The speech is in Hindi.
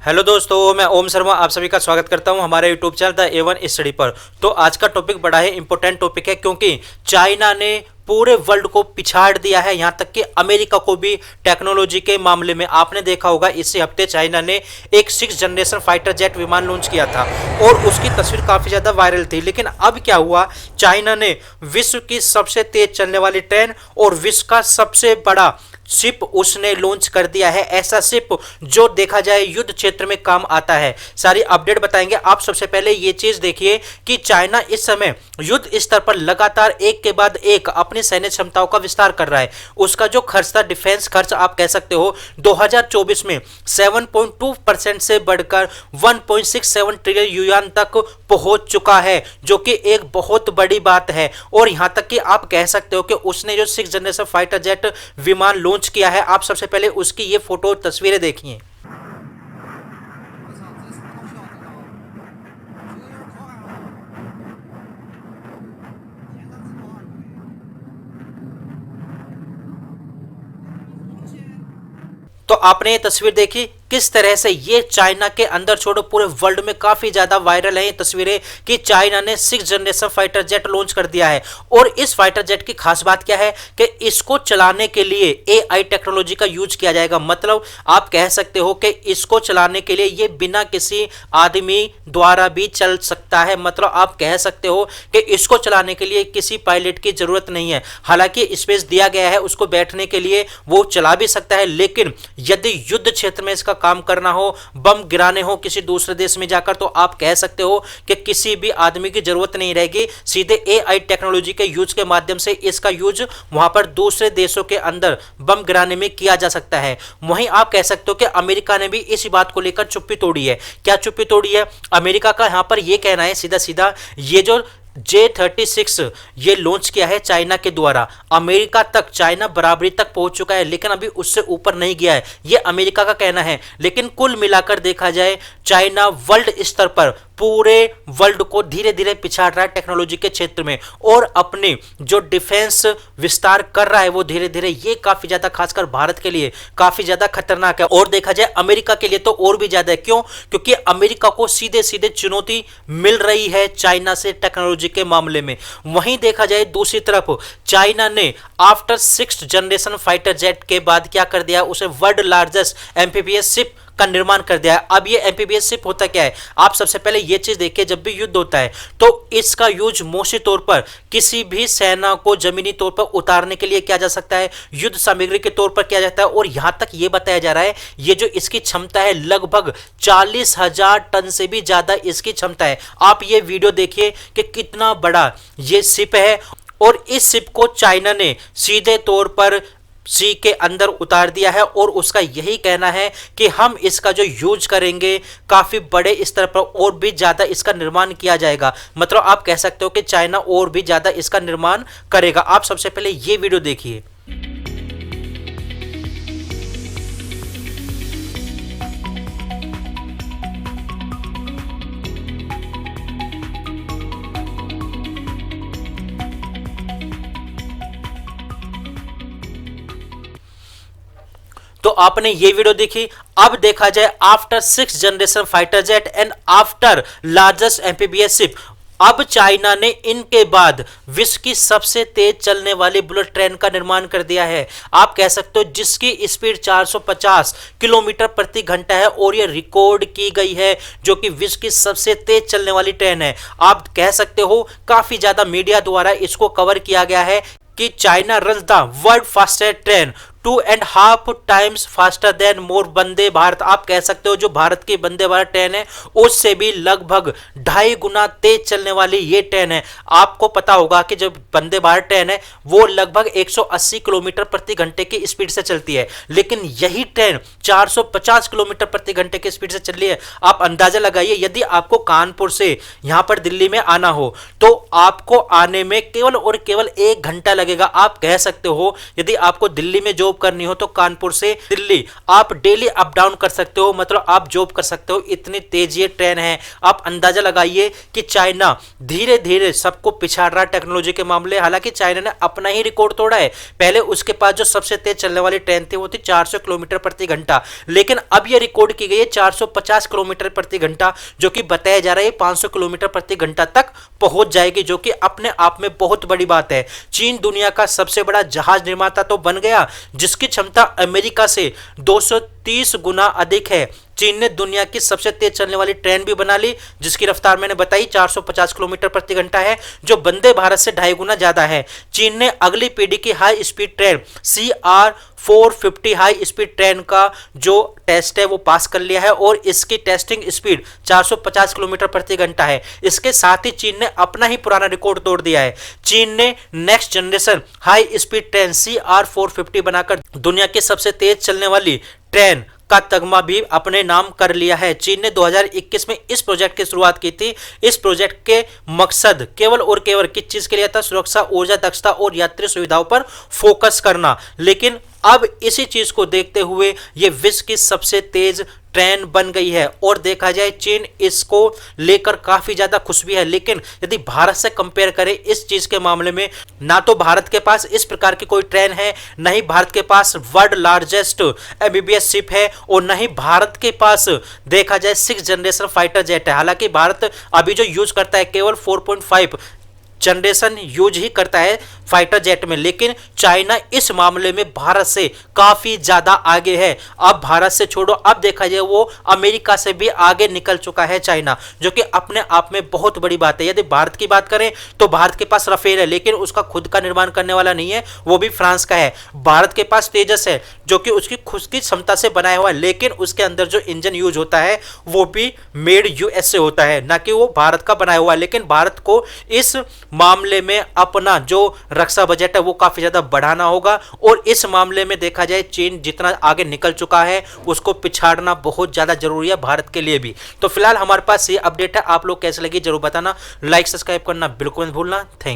हेलो दोस्तों, मैं ओम शर्मा आप सभी का स्वागत करता हूं हमारे YouTube channel the A1 study पर। तो आज का टॉपिक बड़ा ही इंपॉर्टेंट टॉपिक है क्योंकि चाइना ने पूरे वर्ल्ड को पिछाड़ दिया है, यहां तक कि अमेरिका को भी टेक्नोलॉजी के मामले में। आपने देखा होगा इसी हफ्ते चाइना ने एक 6th जनरेशन फाइटर जेट विमान लॉन्च किया था और उसकी तस्वीर काफी ज्यादा वायरल थी। लेकिन अब क्या हुआ, चाइना ने विश्व की सबसे तेज चलने वाली ट्रेन और विश्व का सबसे बड़ा शिप उसने लॉन्च कर दिया है। ऐसा शिप जो देखा जाए युद्ध क्षेत्र में काम आता है। सारी अपडेट बताएंगे। आप सबसे पहले ये चीज देखिए कि चाइना इस समय युद्ध स्तर पर लगातार एक के बाद एक अपनी सैन्य क्षमताओं का विस्तार कर रहा है। उसका जो खर्च था, डिफेंस खर्च आप कह सकते हो, 2024 में 7.2% से बढ़कर 1.67 ट्रिलियन युआन तक पहुंच चुका है, जो कि एक बहुत बड़ी बात है। और यहां तक कि आप कह सकते हो कि उसने जो 6th जनरेशन फाइटर जेट विमान लॉन्च किया है, आप सबसे पहले उसकी ये फोटो तस्वीरें देखिए। तो आपने ये तस्वीर देखी किस तरह से ये चाइना के अंदर छोड़ो पूरे वर्ल्ड में काफी ज्यादा वायरल है ये तस्वीरें कि चाइना ने 6th generation fighter jet launch कर दिया है। और इस फाइटर जेट की खास बात क्या है कि इसको चलाने के लिए AI टेक्नोलॉजी का यूज किया जाएगा। मतलब आप कह सकते हो कि इसको चलाने के लिए ये बिना किसी आदमी द्वारा भी चल सकता है। मतलब आप कह सकते हो कि इसको चलाने के लिए किसी पायलट की जरूरत नहीं है। हालांकि स्पेस दिया गया है उसको बैठने के लिए, वो चला भी सकता है। लेकिन यदि युद्ध क्षेत्र में इसका काम करना हो, बम गिराने हो किसी दूसरे देश में जाकर, तो आप कह सकते हो कि किसी भी आदमी की जरूरत नहीं रहेगी। सीधे AI टेक्नोलॉजी के यूज के माध्यम से इसका यूज वहां पर दूसरे देशों के अंदर बम गिराने में किया जा सकता है। वहीं आप कह सकते हो कि अमेरिका ने भी इसी बात को लेकर चुप्पी तोड़ी है। क्या चुप्पी तोड़ी है? अमेरिका का यहां पर यह कहना है सीधा सीधा, ये जो J-36 ये लॉन्च किया है चाइना के द्वारा, अमेरिका तक चाइना बराबरी तक पहुंच चुका है, लेकिन अभी उससे ऊपर नहीं गया है, ये अमेरिका का कहना है। लेकिन कुल मिलाकर देखा जाए चाइना वर्ल्ड स्तर पर पूरे वर्ल्ड को धीरे धीरे पिछाड़ रहा है टेक्नोलॉजी के क्षेत्र में और अपने जो डिफेंस विस्तार कर रहा है वो धीरे धीरे, ये काफी ज्यादा खासकर भारत के लिए काफी ज्यादा खतरनाक है। और देखा जाए अमेरिका के लिए तो और भी ज्यादा है। क्यों? क्योंकि अमेरिका को सीधे सीधे चुनौती मिल रही है चाइना से टेक्नोलॉजी के मामले में। वहीं देखा जाए दूसरी तरफ चाइना ने after 6th generation fighter jet के बाद क्या कर दिया, उसे वर्ल्ड लार्जेस्ट एम्फीबियस शिप का निर्माण कर दिया है। अब ये एम्फीबियस शिप होता क्या है, आप सबसे पहले ये चीज देखिए। जब भी युद्ध होता है तो इसका यूज मोस्टली तौर पर किसी भी सेना को जमीनी तौर पर उतारने के लिए किया जा सकता है, युद्ध सामग्री के तौर पर किया जाता है। और यहां तक ये बताया जा रहा है ये जो इसकी क्षमता है लगभग 40,000 टन से भी ज्यादा इसकी क्षमता है। आप ये वीडियो देखिए कि कितना बड़ा ये शिप है। और इस शिप को चाइना ने सीधे तौर पर सी के अंदर उतार दिया है और उसका यही कहना है कि हम इसका जो यूज करेंगे काफी बड़े स्तर पर और भी ज्यादा इसका निर्माण किया जाएगा। मतलब आप कह सकते हो कि चाइना और भी ज्यादा इसका निर्माण करेगा। आप सबसे पहले ये वीडियो देखिए। तो आपने ये वीडियो देखी। अब देखा जाए after 6th generation fighter jet and after largest amphibious ship, अब चाइना ने इनके बाद विश्व की सबसे तेज चलने वाली बुलेट ट्रेन का निर्माण कर दिया है। आप कह सकते हो जिसकी स्पीड 450 किलोमीटर प्रति घंटा है और यह रिकॉर्ड की गई है, जो कि विश्व की सबसे तेज चलने वाली ट्रेन है। आप कह सकते हो काफी ज्यादा मीडिया द्वारा इसको कवर किया गया है कि China run the world fastest train 2.5 times faster than more Vande Bharat. आप कह सकते हो जो भारत की वंदे भारत ट्रेन है उससे भी लगभग 2.5 गुना तेज चलने वाली ये ट्रेन है। आपको पता होगा कि जो वंदे भारत ट्रेन है वो लगभग 180 किलोमीटर प्रति घंटे की स्पीड से चलती है, लेकिन यही ट्रेन 450 किलोमीटर प्रति घंटे की स्पीड से चल रही है। आप अंदाजा लगाइए, यदि आपको कानपुर से यहां पर दिल्ली में आना हो तो आपको आने में केवल और केवल 1 घंटा लगेगा। आप कह सकते हो यदि आपको दिल्ली में जो जॉब करनी हो तो कानपुर से दिल्ली आप डेली अप डाउन कर सकते हो, मतलब आप जॉब कर सकते हो, इतनी तेज ये ट्रेन है। आप अंदाजा लगाइए कि चाइना धीरे धीरे सबको पिछाड़ रहा है टेक्नोलॉजी के मामले। हालांकि चाइना ने अपना ही रिकॉर्ड तोड़ा है। पहले उसके पास जो सबसे तेज चलने वाली ट्रेन थी वो थी 400 किलोमीटर प्रति घंटा, लेकिन अब यह रिकॉर्ड की गई है 450 किलोमीटर प्रति घंटा, जो कि बताया जा रहा है 500 किलोमीटर प्रति घंटा तक पहुंच जाएगी, जो कि अपने आप में बहुत बड़ी बात है। चीन दुनिया का सबसे बड़ा जहाज निर्माता तो बन गया, जिसकी क्षमता अमेरिका से 230 गुना अधिक है। चीन ने दुनिया की सबसे तेज चलने वाली ट्रेन भी बना ली, जिसकी रफ्तार मैंने बताई 450 किलोमीटर प्रति घंटा है, जो वंदे भारत से 2.5 गुना ज्यादा है। चीन ने अगली पीढ़ी की high speed train CR450 high speed train का जो टेस्ट है वो पास कर लिया है और इसकी टेस्टिंग स्पीड 450 किलोमीटर प्रति घंटा है। इसके साथ ही चीन ने अपना ही पुराना रिकॉर्ड तोड़ दिया है। चीन ने next generation high speed train CR450 बनाकर दुनिया की सबसे तेज चलने वाली ट्रेन का तगमा भी अपने नाम कर लिया है। चीन ने 2021 में इस प्रोजेक्ट की शुरुआत की थी। इस प्रोजेक्ट के मकसद केवल और केवल किस चीज के लिए था? सुरक्षा, ऊर्जा दक्षता और यात्री सुविधाओं पर फोकस करना। लेकिन अब इसी चीज को देखते हुए ये विश्व की सबसे तेज ट्रेन बन गई है और देखा जाए चीन इसको लेकर काफी ज्यादा खुश भी है। लेकिन यदि भारत से कंपेयर करें इस चीज के मामले में, ना तो भारत के पास इस प्रकार की कोई ट्रेन है, न ही भारत के पास वर्ल्ड लार्जेस्ट एमबीबीएस शिप है और न ही भारत के पास देखा जाए 6th जनरेशन फाइटर जेट है। हालांकि भारत अभी जो यूज करता है केवल 4.5 जनरेशन यूज ही करता है फाइटर जेट में, लेकिन चाइना इस मामले में भारत से काफी ज्यादा आगे है। अब भारत से छोड़ो, अब देखा जाए वो अमेरिका से भी आगे निकल चुका है चाइना, जो कि अपने आप में बहुत बड़ी बात है। यदि भारत की बात करें तो भारत के पास राफेल है, लेकिन उसका खुद का निर्माण करने वाला नहीं है, वो भी फ्रांस का है। भारत के पास तेजस है, जो कि उसकी खुद की क्षमता से बनाया हुआ है, लेकिन उसके अंदर जो इंजन यूज होता है वो भी मेड यूएस से होता है, ना कि वो भारत का बनाया हुआ है। लेकिन भारत को इस मामले में अपना जो रक्षा बजट है वो काफी ज्यादा बढ़ाना होगा और इस मामले में देखा जाए चीन जितना आगे निकल चुका है उसको पिछाड़ना बहुत ज्यादा जरूरी है भारत के लिए भी। तो फिलहाल हमारे पास ये अपडेट है, आप लोग कैसे लगी जरूर बताना, लाइक सब्सक्राइब करना बिल्कुल मत भूलना। Thank you.